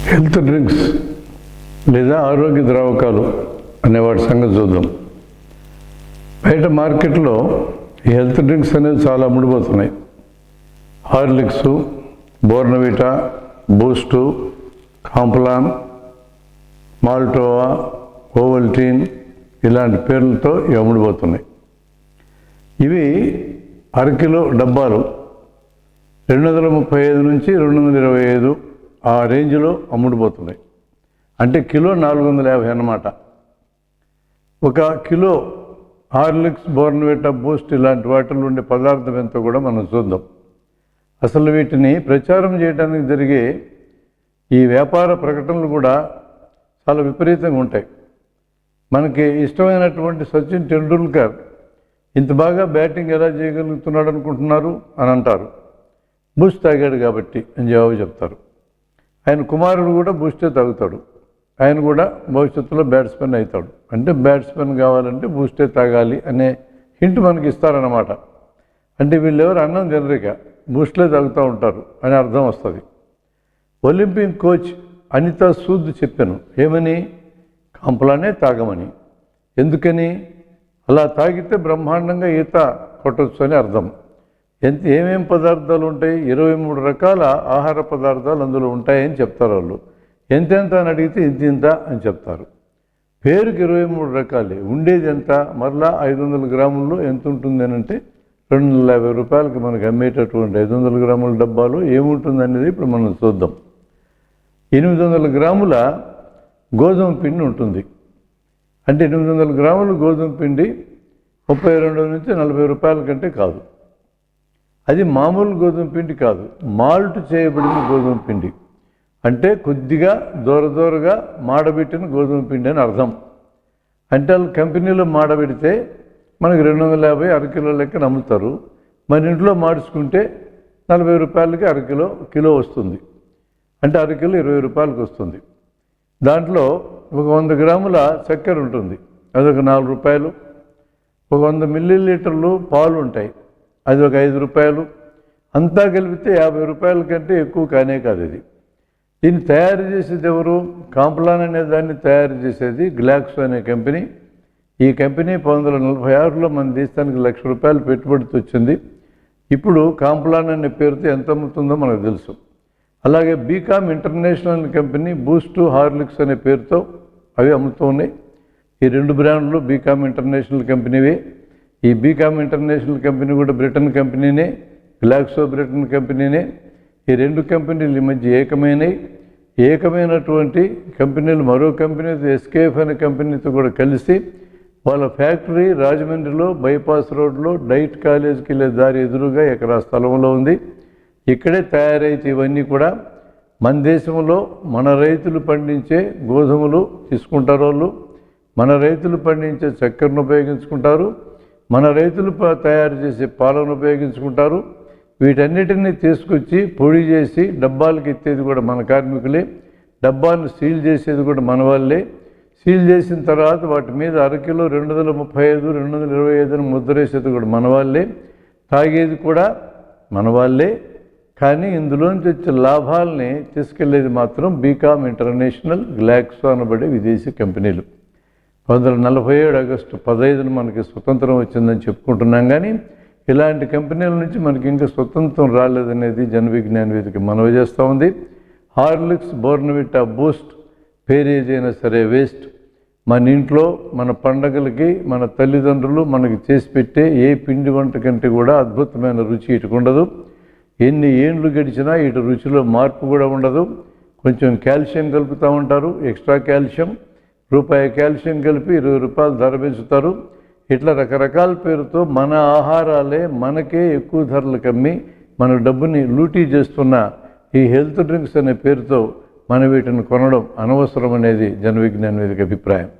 Health drinks లేదా ఆరోగ్య ద్రావకాలు అనే వాటి సంగతి చూద్దాం. బయట మార్కెట్లో ఈ హెల్త్ డ్రింక్స్ అనేవి చాలా అమ్ముడుపోతున్నాయి. Horlicks, Bournvita, Boost, Complan, Maltova, Ovaltine ఇలాంటి పేర్లతో ఇవి అమ్ముడుపోతున్నాయి. ఇవి అరకిలో డబ్బాలు 235 నుంచి 225 ఆ రేంజ్లో అమ్ముడుపోతున్నాయి. అంటే కిలో 450 అన్నమాట. ఒక కిలో హార్లిక్స్, బోర్నవిటా, బూస్ట్ ఇలాంటి వాటిల్లో ఉండే పదార్థం ఎంతో కూడా మనం చూద్దాం. అసలు వీటిని ప్రచారం చేయడానికి జరిగే ఈ వ్యాపార ప్రకటనలు కూడా చాలా విపరీతంగా ఉంటాయి. మనకి ఇష్టమైనటువంటి సచిన్ టెండూల్కర్ ఇంత బాగా బ్యాటింగ్ ఎలా చేయగలుగుతున్నాడు అనుకుంటున్నారు అని అంటారు. బూస్ట్ తాగాడు కాబట్టి అని జవాబు చెప్తారు. ఆయన కుమారుడు కూడా బూస్టే తాగుతాడు. ఆయన కూడా భవిష్యత్తులో బ్యాట్స్మెన్ అవుతాడు. అంటే బ్యాట్స్మెన్ కావాలంటే బూస్టే తాగాలి అనే హింట్ మనకి ఇస్తారన్నమాట. అంటే వీళ్ళెవరు అన్నం తినరిక బూస్ట్లే తాగుతూ ఉంటారు అని అర్థం వస్తుంది. ఒలింపిక్ కోచ్ అనితా సూద్ చెప్పాను ఏమని, కాంప్లానే తాగమని. ఎందుకని? అలా తాగితే బ్రహ్మాండంగా ఈత కొట్టచ్చు అని అర్థం. ఏమేం పదార్థాలు ఉంటాయి? 23 రకాల ఆహార పదార్థాలు అందులో ఉంటాయని చెప్తారు వాళ్ళు. ఎంతెంత అని అడిగితే ఇంత అని చెప్తారు. పేరుకి 23 రకాలే, ఉండేది ఎంత? మరలా 500 గ్రాముల్లో ఎంత ఉంటుంది అని అంటే 250 రూపాయలకి మనకు అమ్మేటటువంటి 500 గ్రాముల డబ్బాలు ఏముంటుంది అనేది ఇప్పుడు మనం చూద్దాం. 800 గ్రాముల గోధుమ పిండి ఉంటుంది. అంటే 800 గ్రాముల గోధుమ పిండి 32 నుంచి 40 రూపాయల కంటే కాదు. అది మామూలు గోధుమ పిండి కాదు, మాల్ట్ చేయబడిన గోధుమ పిండి. అంటే కొద్దిగా దూరగా మాడబెట్టిన గోధుమ పిండి అని అర్థం. అంటే వాళ్ళు కంపెనీలో మాడబెడితే మనకి 250 అరకిలో లెక్కన అమ్ముతారు. మన ఇంట్లో మార్చుకుంటే 40 రూపాయలకి కిలో వస్తుంది. అంటే అరకిలో 20 రూపాయలకి వస్తుంది. దాంట్లో ఒక 100 గ్రాముల చక్కెర ఉంటుంది, అదొక 4 రూపాయలు. ఒక 100 మిల్లీలీటర్లు పాలు ఉంటాయి, అది ఒక 5 రూపాయలు. అంతా కలిపితే 50 రూపాయల కంటే ఎక్కువ కానే కాదు ఇది. దీన్ని తయారు చేసేది ఎవరు? కాంప్లాన్ అనే దాన్ని తయారు చేసేది గ్లాక్సో అనే కంపెనీ. ఈ కంపెనీ 1946లో మన దేశానికి ₹1,00,000 పెట్టుబడితో వచ్చింది. ఇప్పుడు కాంప్లాన్ అనే పేరుతో ఎంత అమ్ముతుందో మనకు తెలుసు. అలాగే Beecham international company Boost, Horlicks అనే పేరుతో అవి అమ్ముతూ ఉన్నాయి. ఈ 2 బ్రాండ్లు బీకామ్ ఇంటర్నేషనల్ కంపెనీవే. ఈ బీకామ్ ఇంటర్నేషనల్ కంపెనీ కూడా బ్రిటన్ కంపెనీనే, గ్లాక్సో బ్రిటన్ కంపెనీనే. ఈ 2 కంపెనీలు ఈ మధ్య ఏకమైనటువంటి కంపెనీలు మరో కంపెనీతో ఎస్కేఎఫ్ అనే కంపెనీతో కూడా కలిసి వాళ్ళ ఫ్యాక్టరీ రాజమండ్రిలో బైపాస్ రోడ్లో డైట్ కాలేజీకి వెళ్ళే దారి ఎదురుగా ఎకరా స్థలంలో ఉంది. ఇక్కడే తయారైతే ఇవన్నీ కూడా మన దేశంలో మన రైతులు పండించే గోధుమలు తీసుకుంటారు వాళ్ళు, మన రైతులు పండించే చక్కెరను ఉపయోగించుకుంటారు, మన రైతులు తయారు చేసే పాలను ఉపయోగించుకుంటారు. వీటన్నిటిని తీసుకొచ్చి పొడి చేసి డబ్బాలకు ఎత్తేది కూడా మన కార్మికులే, డబ్బాలను సీల్ చేసేది కూడా మన వాళ్ళే. సీల్ చేసిన తర్వాత వాటి మీద అరకిలో 235, 225 అని ముద్రేసేది కూడా మన వాళ్ళే, తాగేది కూడా మన వాళ్ళే. కానీ ఇందులోంచి వచ్చే లాభాలని తీసుకెళ్లేది మాత్రం బీకామ్ ఇంటర్నేషనల్, గ్లాక్సో అనబడే విదేశీ కంపెనీలు. 1947 ఆగస్టు 15 మనకి స్వతంత్రం వచ్చిందని చెప్పుకుంటున్నాం. కానీ ఇలాంటి కంపెనీల నుంచి మనకి ఇంకా స్వతంత్రం రాలేదనేది జన విజ్ఞాన వేదిక మనవి చేస్తూ ఉంది. హార్లిక్స్, బోర్నవిటా, బూస్ట్ పేరేదైనా సరే వేస్ట్. మన ఇంట్లో మన పండగలకి మన తల్లిదండ్రులు మనకి చేసి పెట్టే ఏ పిండి వంట కంటే కూడా అద్భుతమైన రుచి ఇటుకు ఉండదు. ఎన్ని ఏండ్లు గడిచినా ఇటు రుచిలో మార్పు కూడా ఉండదు. కొంచెం కాల్షియం కలుపుతూ ఉంటారు, ఎక్స్ట్రా కాల్షియం. రూపాయి కాల్షియం కలిపి 20 రూపాయలు ధర పెంచుతారు. ఇట్లా రకరకాల పేరుతో మన ఆహారాలే మనకే ఎక్కువ ధరలకు అమ్మి మన డబ్బుని లూటీ చేస్తున్న ఈ హెల్త్ డ్రింక్స్ అనే పేరుతో మనం వీటిని కొనడం అనవసరం అనేది జన విజ్ఞాన వేదిక అభిప్రాయం.